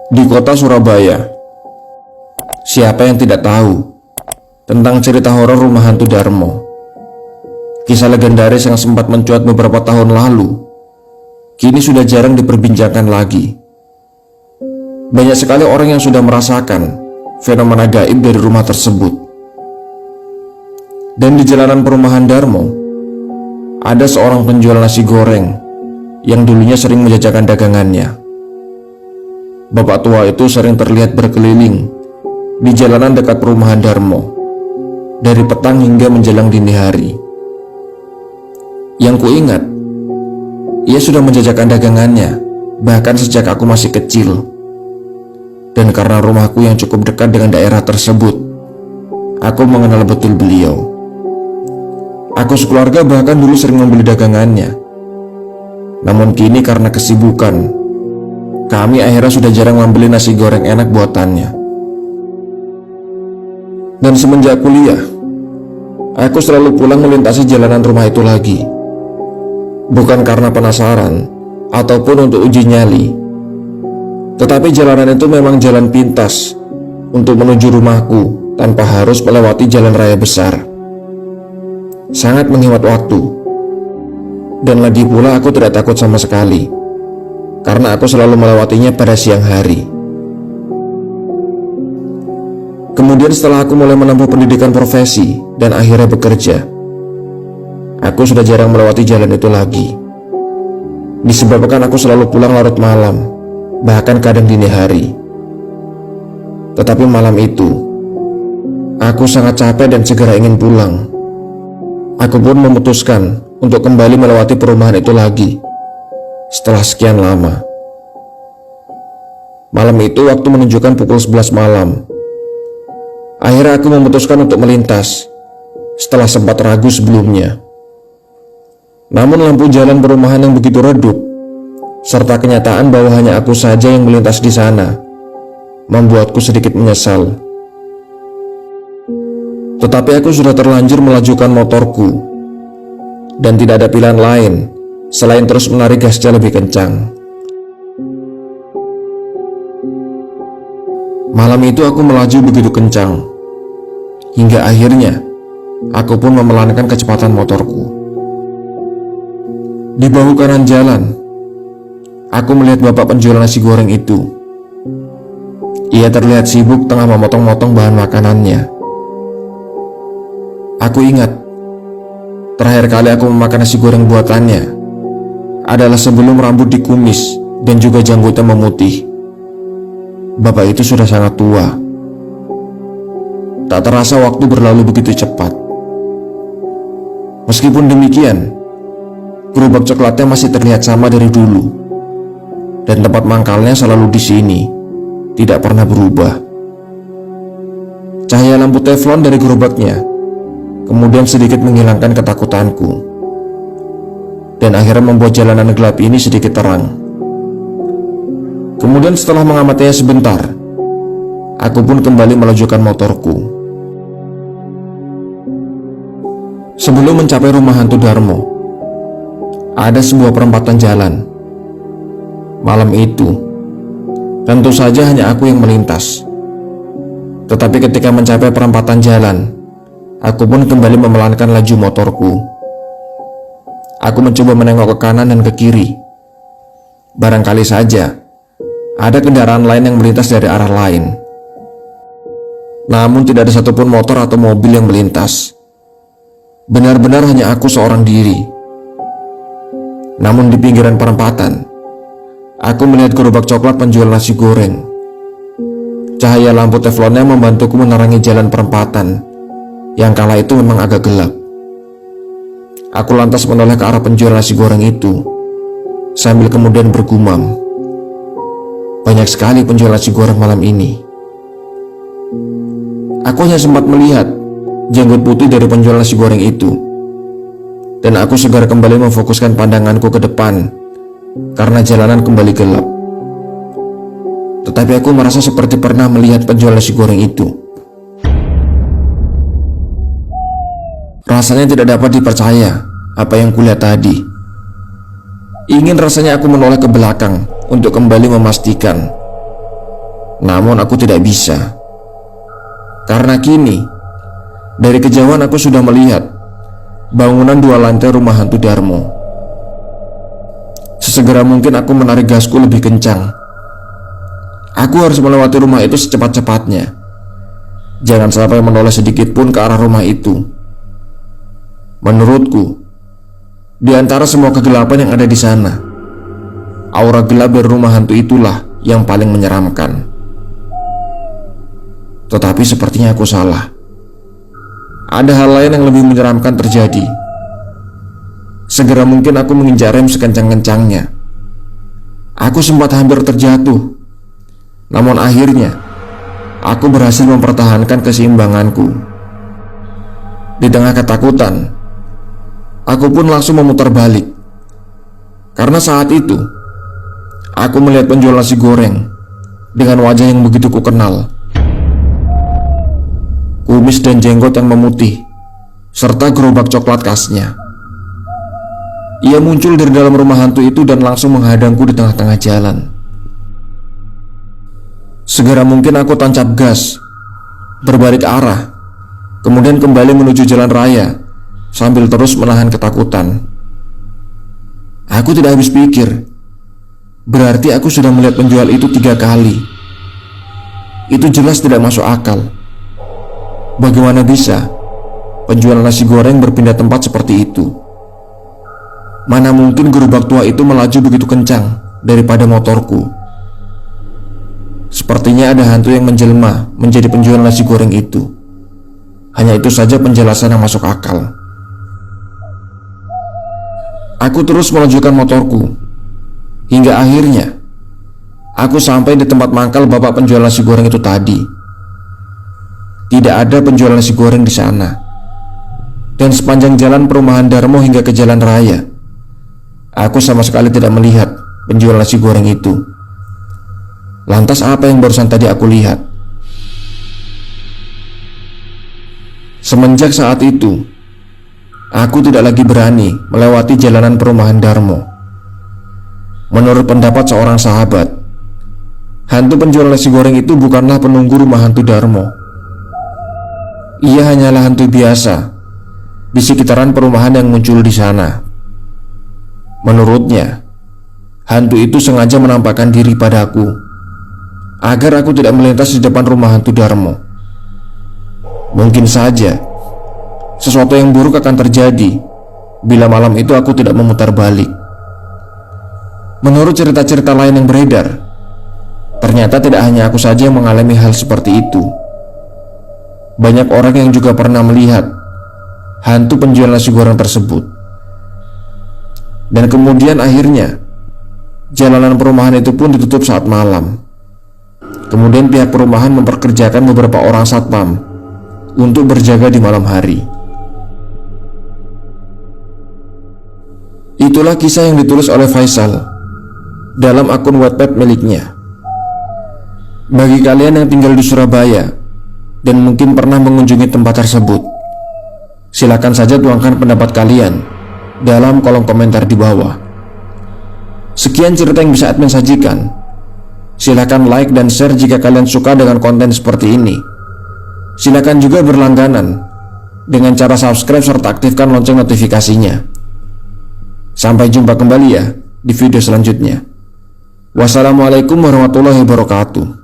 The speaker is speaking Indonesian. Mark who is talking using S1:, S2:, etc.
S1: Di kota Surabaya, siapa yang tidak tahu tentang cerita horor rumah hantu Darmo? Kisah legendaris yang sempat mencuat beberapa tahun lalu kini sudah jarang diperbincangkan lagi. Banyak sekali orang yang sudah merasakan fenomena gaib dari rumah tersebut. Dan di jalanan perumahan Darmo, ada seorang penjual nasi goreng yang dulunya sering menjajakan dagangannya. Bapak tua itu sering terlihat berkeliling di jalanan dekat perumahan Darmo dari petang hingga menjelang dini hari. Yang kuingat, ia sudah menjajakan dagangannya bahkan sejak aku masih kecil. Dan karena rumahku yang cukup dekat dengan daerah tersebut, aku mengenal betul beliau. Aku sekeluarga bahkan dulu sering membeli dagangannya. Namun kini karena kesibukan, kami akhirnya sudah jarang membeli nasi goreng enak buatannya. Dan semenjak kuliah, aku selalu pulang melintasi jalanan rumah itu lagi. Bukan karena penasaran ataupun untuk uji nyali, tetapi jalanan itu memang jalan pintas untuk menuju rumahku tanpa harus melewati jalan raya besar. Sangat menghemat waktu. Dan lagi pula aku tidak takut sama sekali, karena aku selalu melewatinya pada siang hari. Kemudian setelah aku mulai menempuh pendidikan profesi dan akhirnya bekerja, aku sudah jarang melewati jalan itu lagi. Disebabkan aku selalu pulang larut malam, bahkan kadang dini hari. Tetapi malam itu, aku sangat capek dan segera ingin pulang. Aku pun memutuskan untuk kembali melewati perumahan itu lagi setelah sekian lama. Malam itu waktu menunjukkan pukul 11 malam. Akhirnya aku memutuskan untuk melintas setelah sempat ragu sebelumnya. Namun lampu jalan perumahan yang begitu redup serta kenyataan bahwa hanya aku saja yang melintas di sana membuatku sedikit menyesal. Tetapi aku sudah terlanjur melajukan motorku dan tidak ada pilihan lain selain terus menarik gasnya lebih kencang. Malam itu aku melaju begitu kencang hingga akhirnya aku pun memelankan kecepatan motorku. Di bahu kanan jalan, aku melihat bapak penjual nasi goreng itu. Ia terlihat sibuk tengah memotong-motong bahan makanannya. Aku ingat, terakhir kali aku memakan nasi goreng buatannya adalah sebelum rambut dikumis dan juga janggutnya memutih. Bapak itu sudah sangat tua. Tak terasa waktu berlalu begitu cepat. Meskipun demikian, gerobak coklatnya masih terlihat sama dari dulu. Dan tempat mangkalnya selalu di sini, tidak pernah berubah. Cahaya lampu teflon dari gerobaknya kemudian sedikit menghilangkan ketakutanku, dan akhirnya membuat jalanan gelap ini sedikit terang. Kemudian setelah mengamatinya sebentar, aku pun kembali melajukan motorku. Sebelum mencapai rumah hantu Darmo, ada sebuah perempatan jalan. Malam itu, tentu saja hanya aku yang melintas. Tetapi ketika mencapai perempatan jalan, aku pun kembali memelankan laju motorku. Aku mencoba menengok ke kanan dan ke kiri. Barangkali saja ada kendaraan lain yang melintas dari arah lain. Namun tidak ada satupun motor atau mobil yang melintas. Benar-benar hanya aku seorang diri. Namun di pinggiran perempatan, aku melihat gerobak coklat penjual nasi goreng. Cahaya lampu teflonnya membantuku menerangi jalan perempatan yang kala itu memang agak gelap. Aku lantas menoleh ke arah penjual nasi goreng itu sambil kemudian bergumam, banyak sekali penjual nasi goreng malam ini. Aku hanya sempat melihat janggut putih dari penjual nasi goreng itu, dan aku segera kembali memfokuskan pandanganku ke depan karena jalanan kembali gelap. Tetapi aku merasa seperti pernah melihat penjual nasi goreng itu. Rasanya tidak dapat dipercaya apa yang kulihat tadi. Ingin rasanya aku menoleh ke belakang untuk kembali memastikan. Namun aku tidak bisa, karena kini dari kejauhan aku sudah melihat bangunan 2 lantai rumah hantu Darmo. Sesegera mungkin aku menarik gasku lebih kencang. Aku harus melewati rumah itu secepat-cepatnya. Jangan sampai menoleh sedikit pun ke arah rumah itu. Menurutku, di antara semua kegelapan yang ada di sana, aura gelap dari rumah hantu itulah yang paling menyeramkan. Tetapi sepertinya aku salah. Ada hal lain yang lebih menyeramkan terjadi. Segera mungkin aku menginjak rem sekencang-kencangnya. Aku sempat hampir terjatuh. Namun akhirnya aku berhasil mempertahankan keseimbanganku. Di tengah ketakutan, aku pun langsung memutar balik. Karena saat itu aku melihat penjual nasi goreng dengan wajah yang begitu kukenal. Kumis dan jenggot yang memutih, serta gerobak coklat khasnya. Ia muncul dari dalam rumah hantu itu dan langsung menghadangku di tengah-tengah jalan. Segera mungkin aku tancap gas, berbalik arah, kemudian kembali menuju jalan raya sambil terus menahan ketakutan. Aku tidak habis pikir. Berarti aku sudah melihat penjual itu 3 kali. Itu jelas tidak masuk akal. Bagaimana bisa penjual nasi goreng berpindah tempat seperti itu? Mana mungkin gerobak tua itu melaju begitu kencang daripada motorku. Sepertinya ada hantu yang menjelma menjadi penjual nasi goreng itu. Hanya itu saja penjelasan yang masuk akal. Aku terus melajukan motorku hingga akhirnya aku sampai di tempat mangkal bapak penjual nasi goreng itu tadi. Tidak ada penjual nasi goreng di sana. Dan sepanjang jalan perumahan Darmo hingga ke jalan raya, aku sama sekali tidak melihat penjual nasi goreng itu. Lantas apa yang barusan tadi aku lihat? Semenjak saat itu, aku tidak lagi berani melewati jalanan perumahan Darmo. Menurut pendapat seorang sahabat, hantu penjual nasi goreng itu bukanlah penunggu rumah hantu Darmo. Ia hanyalah hantu biasa di sekitaran perumahan yang muncul di sana. Menurutnya, hantu itu sengaja menampakkan diri padaku agar aku tidak melintas di depan rumah hantu Darmo. Mungkin saja sesuatu yang buruk akan terjadi bila malam itu aku tidak memutar balik. Menurut cerita-cerita lain yang beredar, ternyata tidak hanya aku saja yang mengalami hal seperti itu. Banyak orang yang juga pernah melihat hantu penjual nasi goreng tersebut. Dan kemudian akhirnya jalanan perumahan itu pun ditutup saat malam. Kemudian pihak perumahan memperkerjakan beberapa orang satpam untuk berjaga di malam hari. Itulah kisah yang ditulis oleh Faisal dalam akun Wattpad miliknya. Bagi kalian yang tinggal di Surabaya dan mungkin pernah mengunjungi tempat tersebut, silakan saja tuangkan pendapat kalian dalam kolom komentar di bawah. Sekian cerita yang bisa admin sajikan. Silakan like dan share jika kalian suka dengan konten seperti ini. Silakan juga berlangganan dengan cara subscribe serta aktifkan lonceng notifikasinya. Sampai jumpa kembali ya di video selanjutnya. Wassalamualaikum warahmatullahi wabarakatuh.